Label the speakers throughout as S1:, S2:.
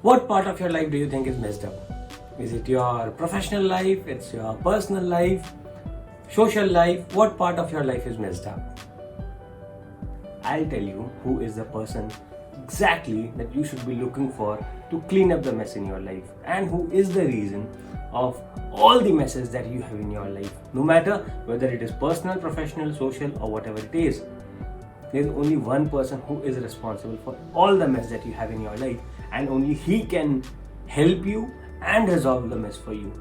S1: What part of your life do you think is messed up? Is it your professional life? It's your personal life? Social life? What part of your life is messed up? I'll tell you who is the person exactly that you should be looking for to clean up the mess in your life, and who is the reason of all the messes that you have in your life, no matter whether it is personal, professional, social, or whatever it is. There's only one person who is responsible for all the mess that you have in your life, and only he can help you and resolve the mess for you.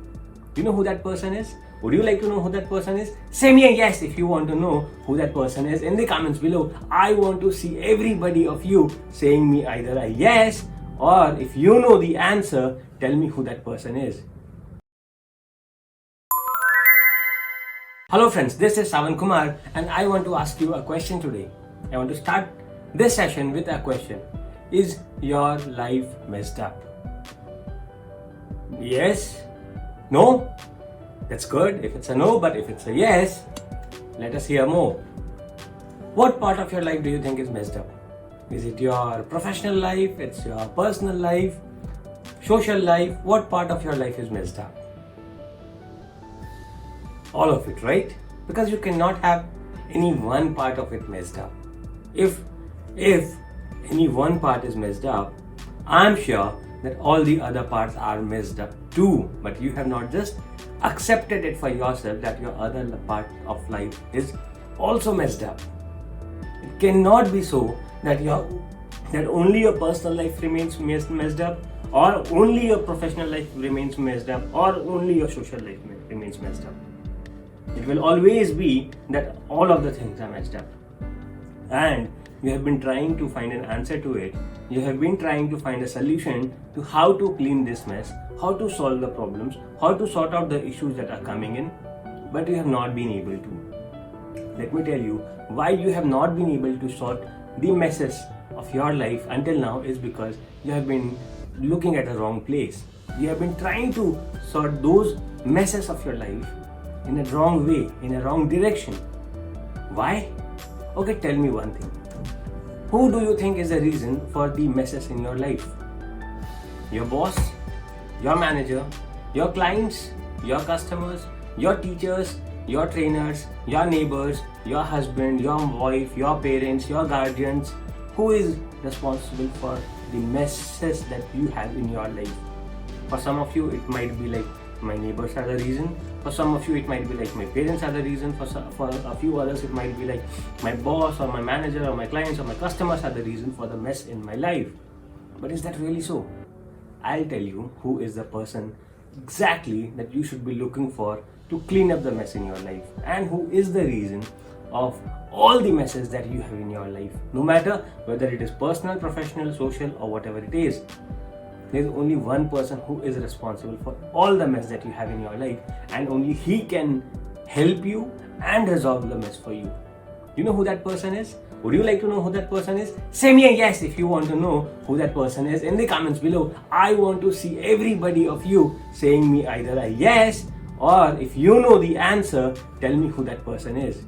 S1: You know who that person is? Would you like to know who that person is? Say me a yes if you want to know who that person is in the comments below. I want to see everybody of you saying me either a yes, or if you know the answer, tell me who that person is. Hello friends, this is Savan Kumar and I want to ask you a question today. I want to start this session with a question. Is your life messed up? Yes? No? That's good if it's a no, but if it's a yes, let us hear more. What part of your life do you think is messed up? Is it your professional life? It's your personal life? Social life? What part of your life is messed up? All of it, right? Because you cannot have any one part of it messed up. If any one part is messed up, I'm sure that all the other parts are messed up too, but you have not just accepted it for yourself that your other part of life is also messed up. It cannot be so that only your personal life remains messed up, or only your professional life remains messed up, or only your social life remains messed up. It will always be that all of the things are messed up. And you have been trying to find an answer to it. You have been trying to find a solution to how to clean this mess, how to solve the problems, how to sort out the issues that are coming in, but you have not been able to. Let me tell you why you have not been able to sort the messes of your life until now is because you have been looking at the wrong place. You have been trying to sort those messes of your life in a wrong way, in a wrong direction. Why? Okay, tell me one thing. Who do you think is the reason for the messes in your life? Your boss, your manager, your clients, your customers, your teachers, your trainers, your neighbors, your husband, your wife, your parents, your guardians. Who is responsible for the messes that you have in your life? For some of you, it might be like my neighbors are the reason. For some of you, it might be like my parents are the reason. For a few others, it might be like my boss or my manager or my clients or my customers are the reason for the mess in my life. But is that really so? I'll tell you who is the person exactly that you should be looking for to clean up the mess in your life, and who is the reason of all the messes that you have in your life, no matter whether it is personal, professional, social, or whatever it is. There's only one person who is responsible for all the mess that you have in your life, and only he can help you and resolve the mess for you. You know who that person is? Would you like to know who that person is? Say me a yes if you want to know who that person is in the comments below. I want to see everybody of you saying me either a yes, or if you know the answer, tell me who that person is.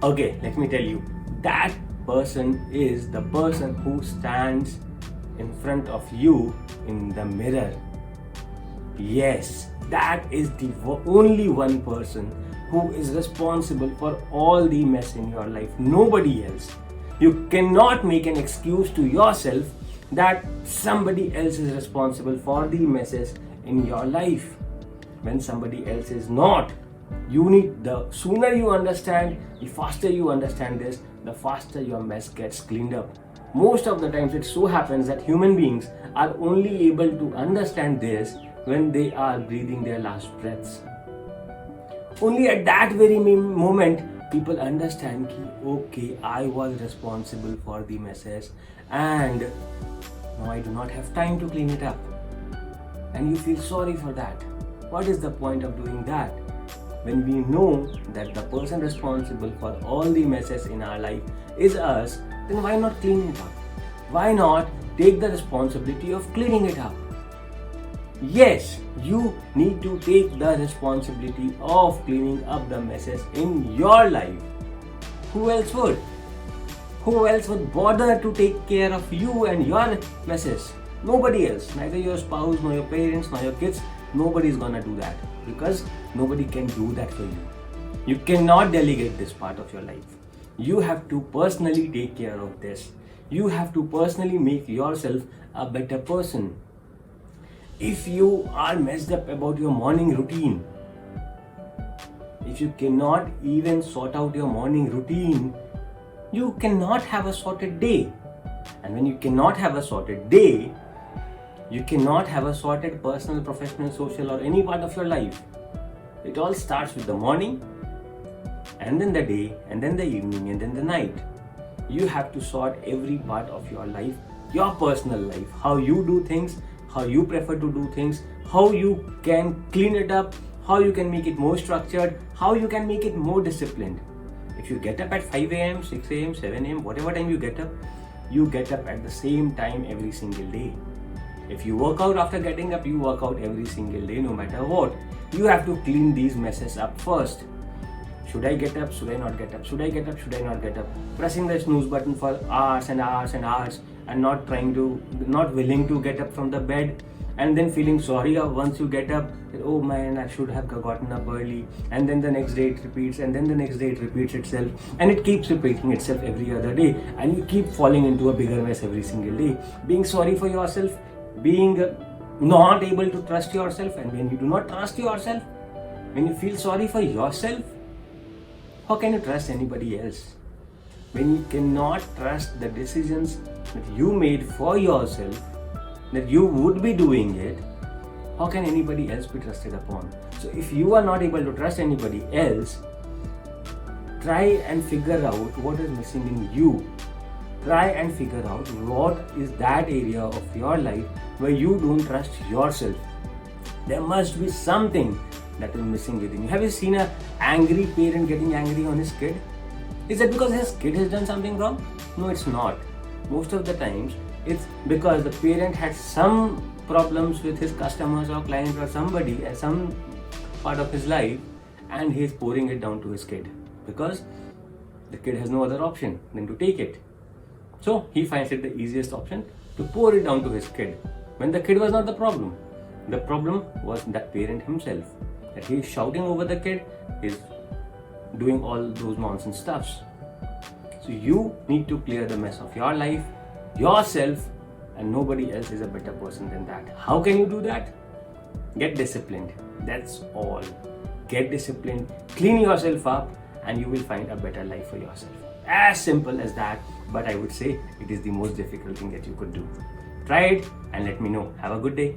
S1: Okay, let me tell you. That person is the person who stands in front of you in the mirror. Yes, that is the only one person who is responsible for all the mess in your life. Nobody else. You cannot make an excuse to yourself that somebody else is responsible for the messes in your life when somebody else is not. The sooner you understand, the faster you understand this, the faster your mess gets cleaned up. Most of the times it so happens that human beings are only able to understand this when they are breathing their last breaths. Only at that very moment people understand that, okay, I was responsible for the messes and now I do not have time to clean it up. And you feel sorry for that. What is the point of doing that? When we know that the person responsible for all the messes in our life is us, then why not clean it up? Why not take the responsibility of cleaning it up? Yes, you need to take the responsibility of cleaning up the messes in your life. Who else would? Who else would bother to take care of you and your messes? Nobody else, neither your spouse, nor your parents, nor your kids, nobody is gonna do that because nobody can do that for you. You cannot delegate this part of your life. You have to personally take care of this. You have to personally make yourself a better person. If you are messed up about your morning routine, if you cannot even sort out your morning routine, you cannot have a sorted day. And when you cannot have a sorted day, you cannot have a sorted personal, professional, social, or any part of your life. It all starts with the morning, and then the day, and then the evening, and then the night. You have to sort every part of your life, your personal life, how you do things, how you prefer to do things, how you can clean it up, how you can make it more structured, how you can make it more disciplined. If you get up at 5 a.m., 6 a.m., 7 a.m., whatever time you get up at the same time every single day. If you work out after getting up, you work out every single day, no matter what. You have to clean these messes up first. Should I get up? Should I not get up? Should I get up? Should I not get up? Pressing the snooze button for hours and hours and hours and not willing to get up from the bed, and then feeling sorry once you get up, oh man, I should have gotten up early, and then the next day it repeats, and then the next day it repeats itself, and it keeps repeating itself every other day, and you keep falling into a bigger mess every single day, being sorry for yourself, being not able to trust yourself. And when you do not trust yourself, when you feel sorry for yourself, how can you trust anybody else? When you cannot trust the decisions that you made for yourself, that you would be doing it, how can anybody else be trusted upon? So if you are not able to trust anybody else, try and figure out what is missing in you. Try and figure out what is that area of your life where you don't trust yourself. There must be something that is missing within you. Have you seen an angry parent getting angry on his kid? Is that because his kid has done something wrong? No, it's not. Most of the times, it's because the parent had some problems with his customers or clients or somebody at some part of his life, and he is pouring it down to his kid because the kid has no other option than to take it. So he finds it the easiest option to pour it down to his kid when the kid was not the problem. The problem was that parent himself, that he is shouting over the kid, is doing all those nonsense stuffs. So you need to clear the mess of your life, yourself, and nobody else is a better person than that. How can you do that? Get disciplined. That's all. Get disciplined, clean yourself up, and you will find a better life for yourself. As simple as that, but I would say it is the most difficult thing that you could do. Try it and let me know. Have a good day.